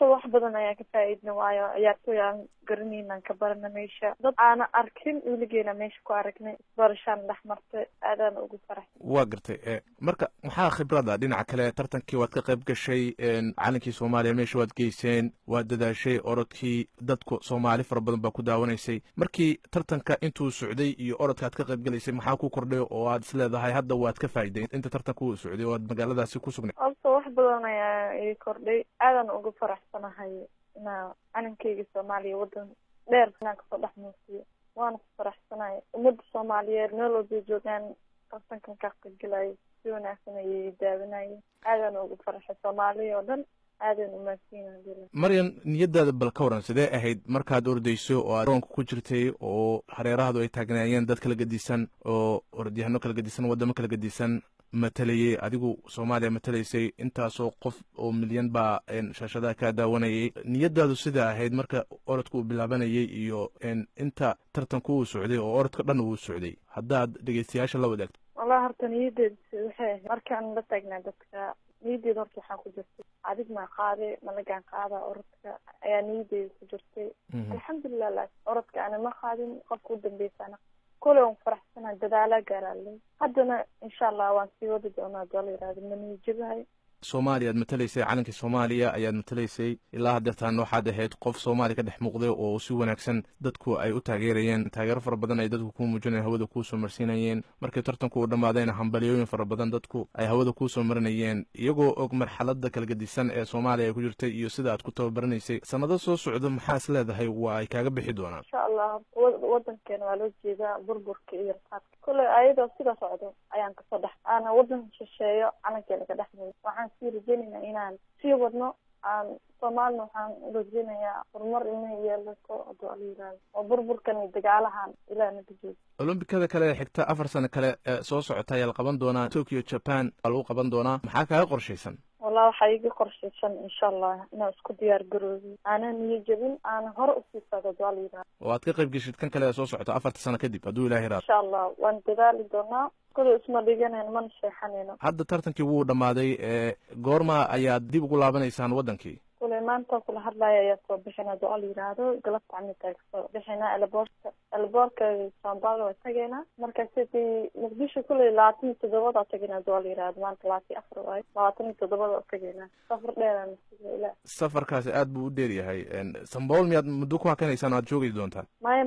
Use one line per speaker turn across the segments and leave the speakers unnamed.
horta wax badan ayaan ka faa'iidna waayo ciyaartooy aan garanaynan ka barana meesha dad aana arkin weligeena meesha ku aragnay isbarashaan dhex martay aadaan ugu faraxsan.
waa gartay marka maxaa khibrada dhinaca kale tartankii waad ka qayb gashay calankii soomaaliya meesha waad geyseen waad dadaashay orodkii dadku soomaali fara badan baa ku daawanaysay markii tartanka intuu socday iyo orodka aad ka qayb galaysay maxaa ku kordhay oo aad isleedahay hadda waad ka faa'iiday inta tartanka uu socday oo aad magaaladaasi ku sugnay?
horta wax badan ayaa ii kordhay aadaan ugu faraxsanahay inaa calankeyga soomaaliya wadan dheer inaan kasoo dhex muusiyo waana ku faraxsanahay ummadda soomaaliyeed meel walbay joogaan tartankan ka qaybgalayo si wanaagsan ayay daawanayeen aadaan ugu faraxay soomaaliya oo dhan aadaan umaadsiinaa.
maryan niyadaada bal ka waran sidee ahayd markaad ordayso oo aad garoonka ku jirtay oo hareerahadu ay taagnaayeen dad kala gedisan oo orodyahanno kala gedisan waddamo kala gedisan matalayay adigu soomaaliya matalaysay intaasoo qof oo milyan baa shaashadaha kaa daawanayay niyadaadu sida ahayd marka orodka uu bilaabanayay iyo inta tartanku uu socday oo orodka dhan uu socday haddaad dhegeystayaasha la wadaagto?
wallahi horta niyadeed waxay ahayd markaan la taagnaa dadka niyadeed horta waxaa ku jirtay adig maa qaade malagaan qaada orodka ayaa niyadeeda ku jirtay. alxamdulilah la orodka ana ma qaadin qofka u dambeysana kule waan faraxsanahay dadaalaa gaaraaley haddana insha allah waan sii wadi doonaa hadii la yihahdo maniijabahay.
soomaaliya aad matalaysay calankii soomaaliya ayaad matalaysay ilaa haddeertaan waxaad ahayd qof soomaaliya ka dhex muuqday oo si wanaagsan dadku ay u taageerayeen taageero fara badan ay dadku kuu muujinayeen hawada kuu soo marsiinayeen markii tartanku uu dhammaadayna hambalyooyin fara badan dadku ay hawada kuu soo marinayeen iyagoo og marxaladda kala gedisan ee soomaaliya ay ku jirtay iyo sida aad ku tababaranaysay sanado soo socdo maxaa is leedahay waa ay kaaga bixi doonaan?
insha allah wadankeena waa loo jeedaa burburka iyo rafaadka kule ayadoo sida socdo ayaan kasoo dhex aana wadan shisheeyo calankeena ka dhexmay waxaan sii rajeynayna inaan sii wadno aan soomaalina waxaan rajeynayaa horumar inay yeelato haduu ala yihahdo oo burburkan iyo dagaalahan ilaa naga jeedo.
olombikada kale xigta 4 sano kale soo socota ayaa la qaban doonaa Tokyo Japan waa lagu qaban doonaa maxaa kaaga qorshaysan?
والله waxaa iga qorshaysan insha allah inaan isku diyaar garoobo aanan niyo jabin aan hore usii socdo daalida
oo aad ka qayb gashid kan kale soo socota 4 sano kadib hadduu ilaahay raado
insha allah waan dadaali doonaa kule isma dhiganayno mana sheexanayno.
hadda tartankii wuu dhammaaday goorma ayaad dib ugu laabanaysaan wadankii?
kule maanta kula hadlaya ayaa soo bixina haduu ala yidhaahdo galabta aniga soo bixina elboorka Sambalo waa tageynaa marka sidii muqdisho kule 27 tageynaa haduu ala yidhaahdo maanta 24 waaye 27 tageynaa safar dheeraan ilaa
safarkaasi aad buu u dheer yahay Sambal miyaad muddo ku hakanaysaan aad joogi doontaan?
may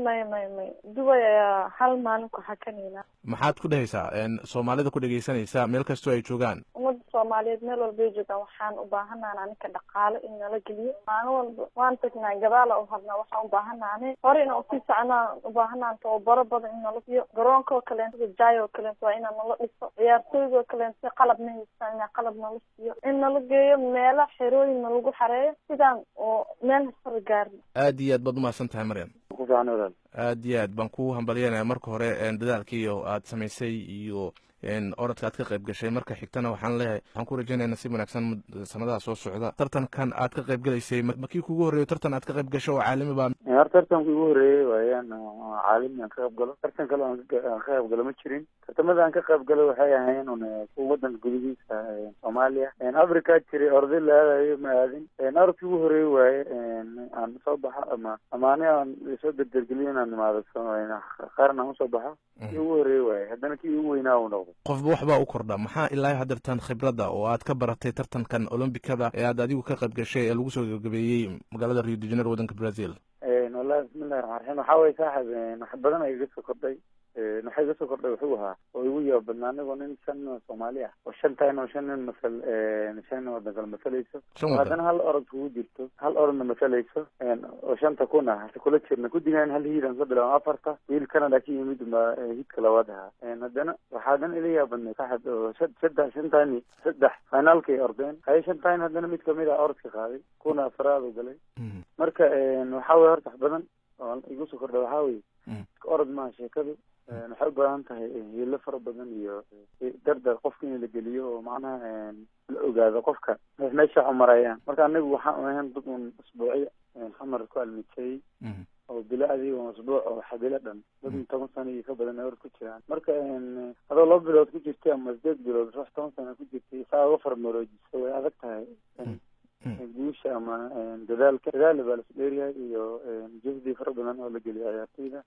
Dubai ayaa hal maalin ku hakanayna.
maxaad ku dhahaysaa Soomaalida ku dhageysanaysa meel kastoo ay joogaan?
ummadda Soomaaliyeed meel walba ay joogaan waxaan u baahanahay aniga dhaqaale in nala geliyo maalin walba waan tagnaa gadaala u hadnaa waxaan u baahanahay hore inaan usii soconaa u baahanahay tababaro badan in nala siiyo garoonka oo kaleento jaayo oo kaleento waa inaan nala dhiso ciyaartooyda oo kaleento qalab ma haystaan inaan qalab nala siiyo in nala geeyo meelo xerooyin lagu xareeyo sidaan oo meel sare gaarno.
aad iyo aad baad umahadsan tahay Maryam. aad iyo aad baan ku hambalyeynaya marka hore dadaalkii oo aad samaysay iyo orodka aad ka qayb gashay marka xigtana waxaan leeyahay waxaan ku rajaynaynaa si wanaagsan sanadaha soo socda. tartankan aad ka qayb galaysay markii kugu horreeyay tartan aad ka qayb gasho oo caalami baa?
tartanka ugu horreeyay waayaan caalami aan ka qayb galo tartan kale aan ka qayb galo ma jirin. tartamada aan ka qayb galo waxay ahaayeen kuwa wadanka gudihiisa Soomaaliya Afrika jiray orday la aadayo ma aadin orodkii ugu horreeyay waaye aan soo baxo ama ani aan soo dardargeliyo inaan imaado qaran aan usoo baxo kii ugu horreeyay waaye haddana kii ugu weynaa uu noqdo.
qofba waxbaa u kordha maxaa ilaa haddeertaan khibradda oo aad ka baratay tartankan olombikada ee aad adigu ka qayb gashay ee lagu soo gabagabeeyey magaalada Rio de Janeiro wadanka Brazil?
wallahi bismillahi raxmaani raxiim waxaa waye saaxib wax badan ay iga soo kordhay waxay iga soo kordhay wuxuu ahaa oo igu yaab badnaa anigoo nin 5 Soomaali ah oo 5 nin masal 5 wadan kala masalayso haddana hal orod kugu jirto hal orodna masalayso oo 5 kuna hata kula jirna ku digaan hal hiidan soo bilaabo 4 wiil Canada ka yimid hidka labaad ahaa haddana waxaadan ila yaab badnay saaxib oo 3 finalkii ordeen hay 5 haddana mid kamid ah orodka qaaday kuna afraad u galay marka waxaa way horta badan oo igu soo kordhay waxaa way orod ma sheekadu waxay u baahan tahay hilo fara badan iyo dardar qofka in la geliyo oo macnaha la ogaado qofka meesha u marayaan marka anigu waxaan ahayn dad usbuuciya xamar ku almitay oo bilaadii oo usbuuc oo xabila dhan dad 10 sano iyo ka badan oo ku jiraan marka adoo 2 bilood ku jirtay ama 8 bilood 10 sano ku jirtay saa uga farmaroojiso way adag tahay guusha ama dadaal baa la isdheeriyahay iyo juhdi fara badan oo la geliyo ciyaartoyda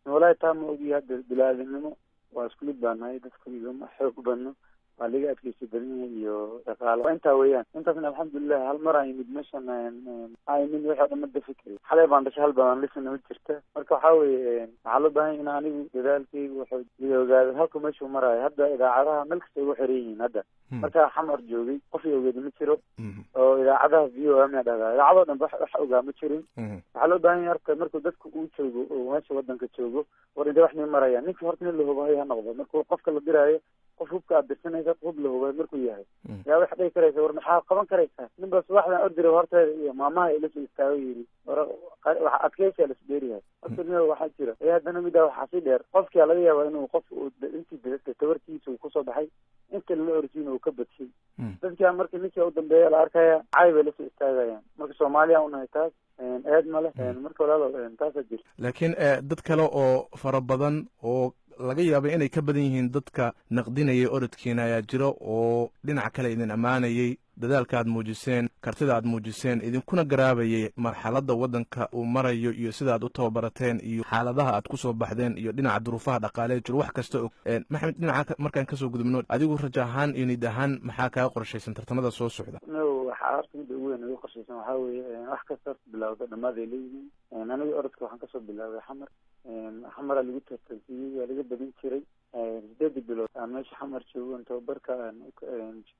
walahi taa ma ogi hadda bilaadanimo waa isku mid baa nahay dadku igama xoog badno waa laga adkeysi badan yahay iyo dhaqaalo intaa weeyaan intaasna alxamdulilah hal mar ay mid meeshan aymin wixii dhan ma dafi kari xalay baan dhashay hal badan lisana ma jirta marka waxaa weeye waxaa loo baahan in anigu dadaalkayga wuxuu ila ogaado halka meeshuu maraayo hadda idaacadaha meel kasta ugu xiran yihiin hadda markaa xamar joogay qof i ogeed ma jiro oo idaacadaha VOM yaa dhahdaa idaacadoo dhan wax ogaa ma jirin waxaa loo baahan yahay horta markuu dadku uu joogo oo meesha wadanka joogo war intee wax nii maraya ninkii horta nin la hubahay ha noqdo markuu qofka la diraayo qof hubka aad dirsanaysa hub la hubay markuu yahay yaa wax dhihi karaysa war maxaa qaban karaysaa nin baa subaxdan ordira horteeda iyo maamaha ila soo istaago yidhi war waxa adkeysiyaa la isdheeriyahay horta nin waxaa jira ee haddana midaa waxaa sii dheer qofkia laga yaabaa inuu qof intii tabartiisa uu kusoo baxay inta lala orsiina uu ka badshay dadkaa marka ninkia u dambeeya la arkaya caay bay lasoo istaagayaan marka soomaaliya unahay taas eed male marka walaalo taasaa jirta
laakiin dad kale oo fara badan oo laga yaabay inay ka badan yihiin dadka naqdinayay orodkiina ayaa jira oo dhinaca kale idin ammaanayay dadaalka aad muujiseen kartida aad muujiseen idinkuna garaabayay marxaladda waddanka uu marayo iyo sida aad u tababarateen iyo xaaladaha aad kusoo baxdeen iyo dhinaca duruufaha dhaqaaleed jiro wax kasta og maxamed dhinaca markaan kasoo gudubno adigu raja ahaan iyo nid ahaan maxaa kaa qorshaysan tartamada soo socda
waxaa horta midda ugu weyn ugu qorshaysan waxaa weeye wax kasta horta bilawda dhamaaday leeyihiin aniga orodka waxaan kasoo bilaabay xamaraa lagu tartansiiyey waa laga badin jiray 8 bilood aan meesha xamar joogo tababarka aan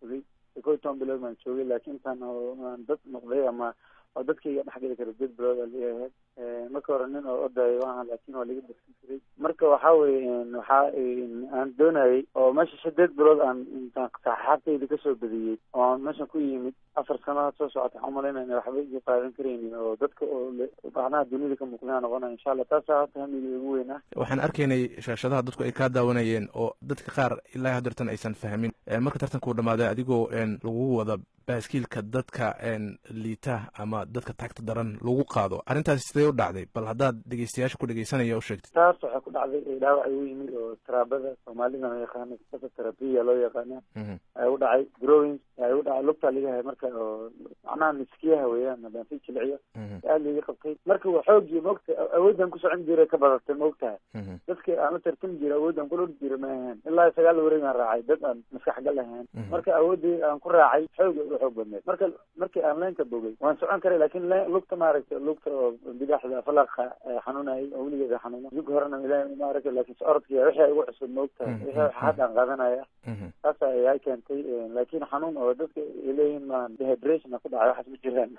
joogay 11 bilood baan joogay laakiin intaan aan dad noqday ama oo dadkayga dhexgeli kara 8 bilood aa leeyahay marka hore nin oo odayo waahan laakiin waa laga darsan jiray marka waxaa weeye waxaa aan doonayay oo meesha 8 bilood aan intaan saxaabtayda kasoo badiyey oo aan meeshan ku yimid 4 sanadood soo socota waxaan umalaynaya waxba iga qaadan karaynin oo dadka oo macnaha dunida ka muuqnaa noqonaya insha allah taasaa horta hamiga ugu weyn ah
waxaan arkaynay shaashadaha dadku ay kaa daawanayeen oo dadka qaar ilaa hadeertan aysan fahmin marka tartankuu dhammaaday adigoo lagu wada baaskiilka dadka liita ama dadka tagta daran lagu qaado arrintaasi sidee u dhacday bal haddaad dhegeystayaasha ku dhegeysanaya u sheegtid
taas waxaa ku dhacday dhaawac igu yimid oo taraabada soomaalida loo yaqaano terabiya loo yaqaana ay u dhacay growing ay u dhacay lugtaa liga hay marka oo macnaha miskiyaha weeyaan hadaan si jilciyo aad liga qabtay marka waa xoogii maogta awooddan ku socon jiray ka badatay maogtahay dadkii aan u tartami jiray awooddan kula ordi jiray ma ahayn ilaa 9 wareeg aan raacay dad aan maskaxgal ahayn marka awooddii aan ku raacay xoog badneed markii aan leenka bogay waan socon karay laakiin lugta maaragtay lugta oo bidaxda falaqa xanuunayay oo weligeeda xanuuna zug horena ilaahay maaragtay laakiin orodkiya wixii igu cusub maogtahay wixii hadda aan qaadanaya taas ayaa keentay laakiin xanuun oo dadka leeyihiin ma dehydration ku dhacay waxaas ma jiraan